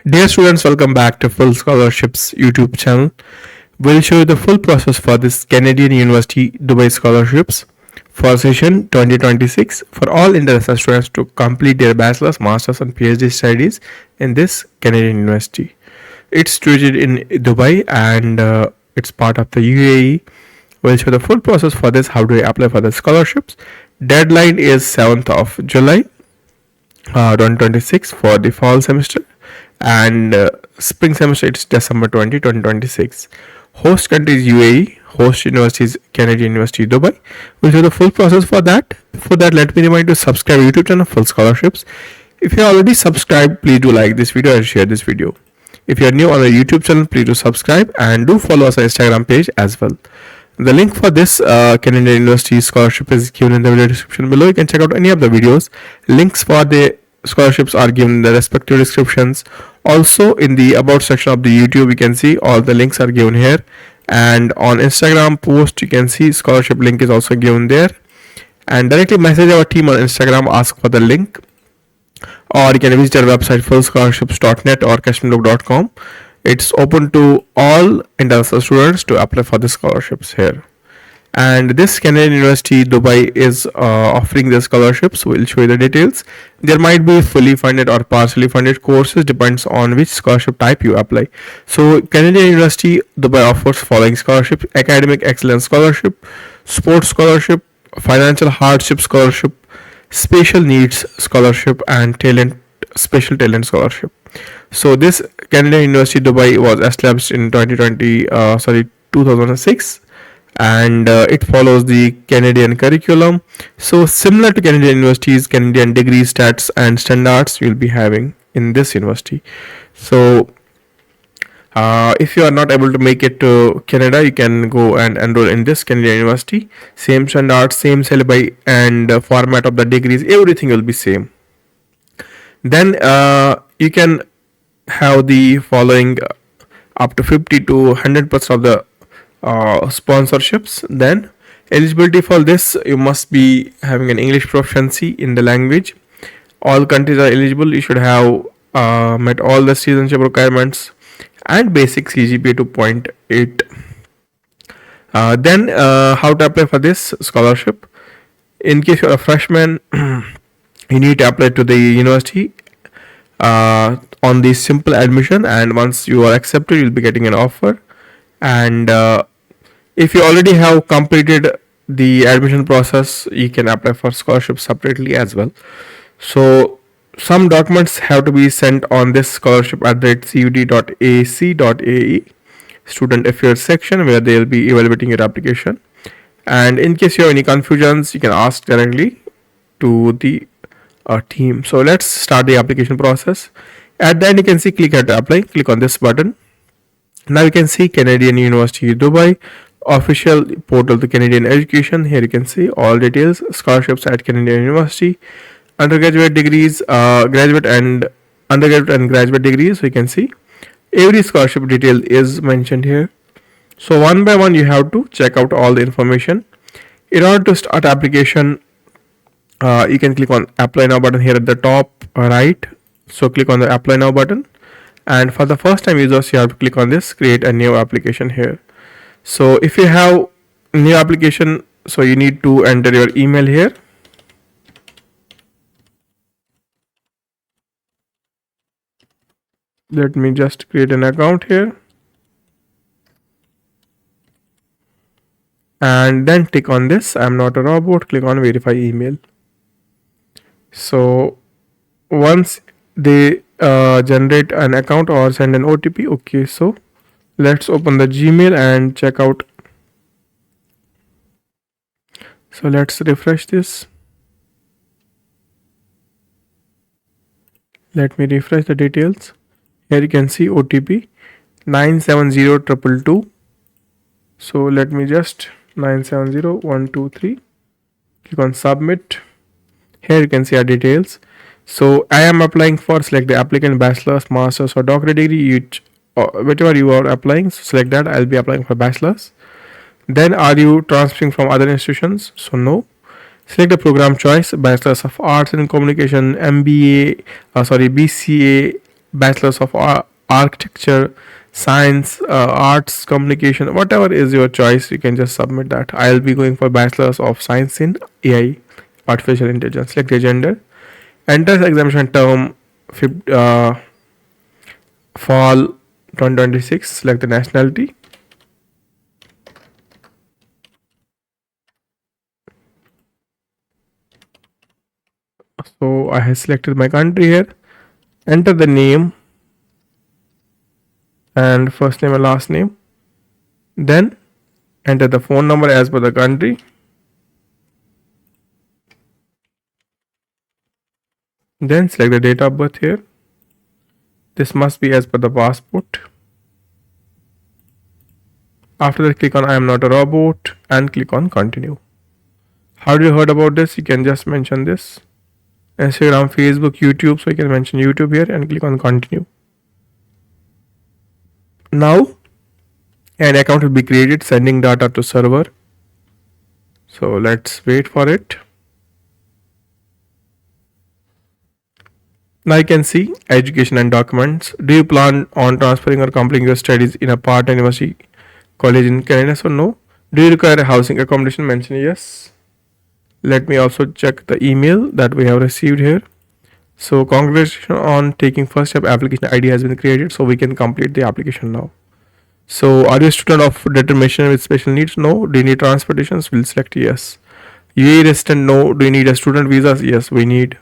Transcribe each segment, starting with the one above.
Dear students, welcome back to Full Scholarships YouTube channel. We'll show you the full process for this Canadian University Dubai scholarships for session 2026 for all international students to complete their bachelor's, master's and PhD studies in this Canadian university. It's situated in Dubai and it's part of the UAE. We'll show the full process for this, how do you apply for the scholarships. Deadline is 7th of July 2026 for the fall semester, and spring semester it's December 2026. Host country is UAE, host university is Canadian University Dubai. We'll show the full process for that. For that, let me remind you to subscribe YouTube channel Full Scholarships. If you are already subscribed, please do like this video and share this video. If you are new on our YouTube channel, please do subscribe and do follow us on Instagram page as well. The link for this Canadian University scholarship is given in the video description below. You can check out any of the videos. Links for the scholarships are given in the respective descriptions. Also in the about section of the YouTube, you can see all the links are given here. And on Instagram post, you can see scholarship link is also given there. And directly message our team on Instagram, ask for the link. Or you can visit our website fullscholarships.net or cashmanlook.com. It's open to all international students to apply for the scholarships here. And this Canadian University Dubai is offering the scholarships. We'll show you the details. There might be fully funded or partially funded courses, depends on which scholarship type you apply. So Canadian University Dubai offers following scholarships: academic excellence scholarship, sports scholarship, financial hardship scholarship, special needs scholarship, and special talent scholarship. So this Canadian University Dubai was established in 2006, and it follows the Canadian curriculum. So similar to Canadian universities, Canadian degree stats and standards you'll be having in this university. So if you are not able to make it to Canada, you can go and enroll in this Canadian university. Same standards, same syllabi, and format of the degrees, everything will be same. Then you can have the following up to 50 to 100% of the sponsorships. Then eligibility for this, you must be having an English proficiency in the language. All countries are eligible. You should have met all the citizenship requirements and basic CGPA 2.8. Then how to apply for this scholarship. In case you're a freshman, you need to apply to the university on the simple admission, and once you are accepted, you'll be getting an offer. And if you already have completed the admission process, you can apply for scholarship separately as well. So some documents have to be sent on this scholarship at the cud.ac.ae student affairs section, where they will be evaluating your application. And in case you have any confusions, you can ask directly to the team. So let's start the application process. At the end, you can see click here to apply. Click on this button. Now you can see Canadian University Dubai official portal to Canadian education. Here you can see all details: scholarships at Canadian University, undergraduate degrees, graduate and undergraduate and graduate degrees. So you can see every scholarship detail is mentioned here. So one by one you have to check out all the information. In order to start application, you can click on apply now button here at the top right. So click on the apply now button, and for the first time users, you have to click on this create a new application here. So if you have new application, so you need to enter your email here. Let me just create an account here, and then click on this I'm not a robot, click on verify email. So once they generate an account or send an OTP, okay, so let's open the Gmail and check out. So let's refresh this. Let me refresh the details. Here you can see OTP 970222. So let me just 970123. Click on submit. Here you can see our details. So I am applying for, select the applicant, bachelor's, master's or doctorate degree, whichever you are applying, so select that. I'll be applying for bachelor's. Then are you transferring from other institutions? So no. Select the program choice: Bachelors of Arts in Communication, BCA, Bachelors of Architecture, Science, Arts, Communication, whatever is your choice, you can just submit that. I'll be going for Bachelors of Science in AI, Artificial Intelligence. Select your gender. Enter examination term fall 2026. Select the nationality. So I have selected my country here. Enter the name and first name and last name. Then enter the phone number as per the country. Then select the date of birth here. This must be as per the passport. After that, click on I am not a robot and click on continue. How did you heard about this? You can just mention this. Instagram, Facebook, YouTube. So you can mention YouTube here and click on continue. Now an account will be created sending data to server. So let's wait for it. Now you can see education and documents. Do you plan on transferring or completing your studies in a part-time university college in Canada? So no. Do you require housing accommodation? Mention yes. Let me also check the email that we have received here. So congratulations on taking first step. Application ID has been created, so we can complete the application now. So are you a student of determination with special needs? No. Do you need transportations? We'll select yes. UAE resident? No. Do you need a student visa? Yes, we need.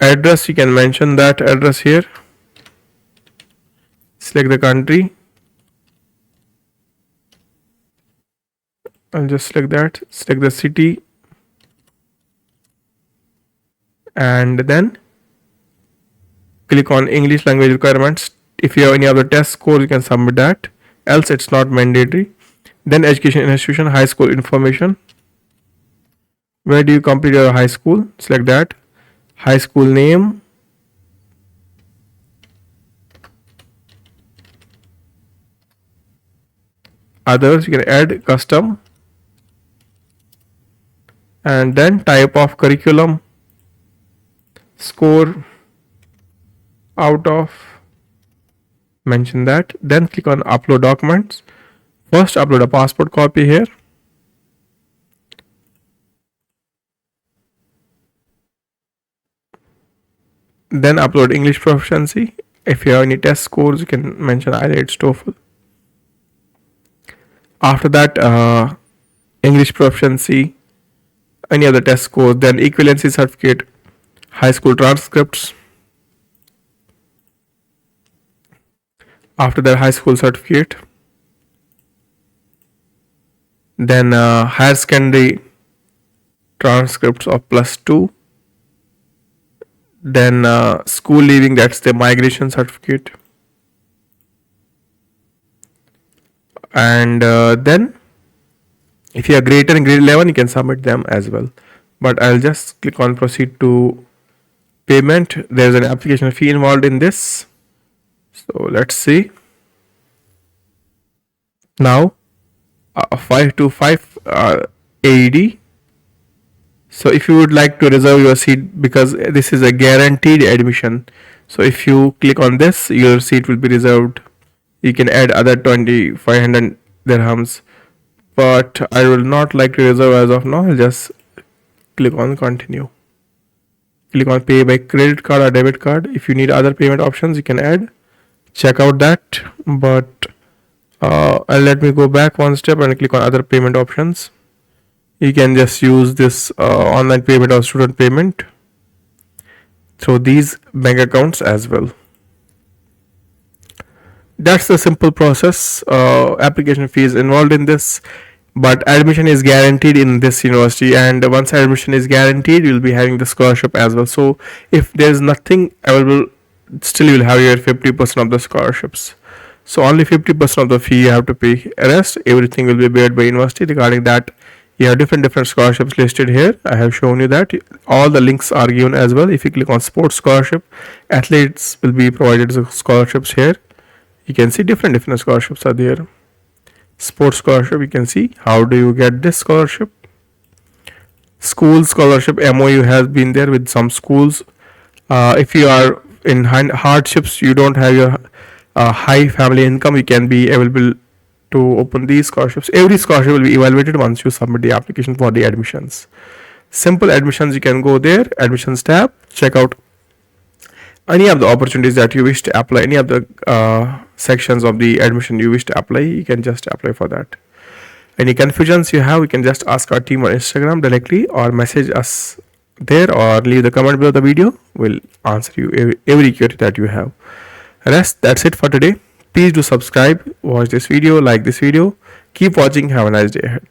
Address, you can mention that address here. Select the country. I'll just select that. Select the city. And then click on English language requirements. If you have any other test score, you can submit that. Else it's not mandatory. Then education institution, high school information. Where do you complete your high school? Select that. High school name. Others, you can add custom. And then type of curriculum. Score out of. Mention that. Then click on upload documents. First upload a passport copy here. Then upload English proficiency. If you have any test scores, you can mention IELTS, TOEFL. After that, English proficiency, any other test scores, then equivalency certificate, high school transcripts. After that, high school certificate. Then higher secondary transcripts of +2. Then school leaving, that's the migration certificate. And then if you are greater than grade 11, you can submit them as well. But I'll just click on proceed to payment. There's an application fee involved in this. So let's see. Now 525 AED. So if you would like to reserve your seat, because this is a guaranteed admission, so if you click on this, your seat will be reserved. You can add other 2500 dirhams, but I will not like to reserve as of now. I'll just click on continue. Click on pay by credit card or debit card. If you need other payment options, you can add. Check out that. But let me go back one step and click on other payment options. You can just use this online payment or student payment through these bank accounts as well. That's the simple process. Application fee is involved in this, but admission is guaranteed in this university, and once admission is guaranteed, you'll be having the scholarship as well. So if there's nothing available, still you'll have your 50% of the scholarships. So only 50% of the fee you have to pay. Rest everything will be paid by university. Regarding that, you have different scholarships listed here. I have shown you that. All the links are given as well. If you click on sports scholarship, athletes will be provided scholarships here. You can see different scholarships are there. Sports scholarship, you can see how do you get this scholarship. School scholarship MOU has been there with some schools. If you are in hardships, you don't have your high family income, you can be available to open these scholarships. Every scholarship will be evaluated once you submit the application for the admissions. Simple admissions, you can go there, admissions tab, check out any of the opportunities that you wish to apply, any of the sections of the admission you wish to apply, you can just apply for that. Any confusions you have, you can just ask our team on Instagram directly or message us there or leave the comment below the video. We'll answer you every query that you have. Rest, that's it for today. Please do subscribe, watch this video, like this video. Keep watching. Have a nice day ahead.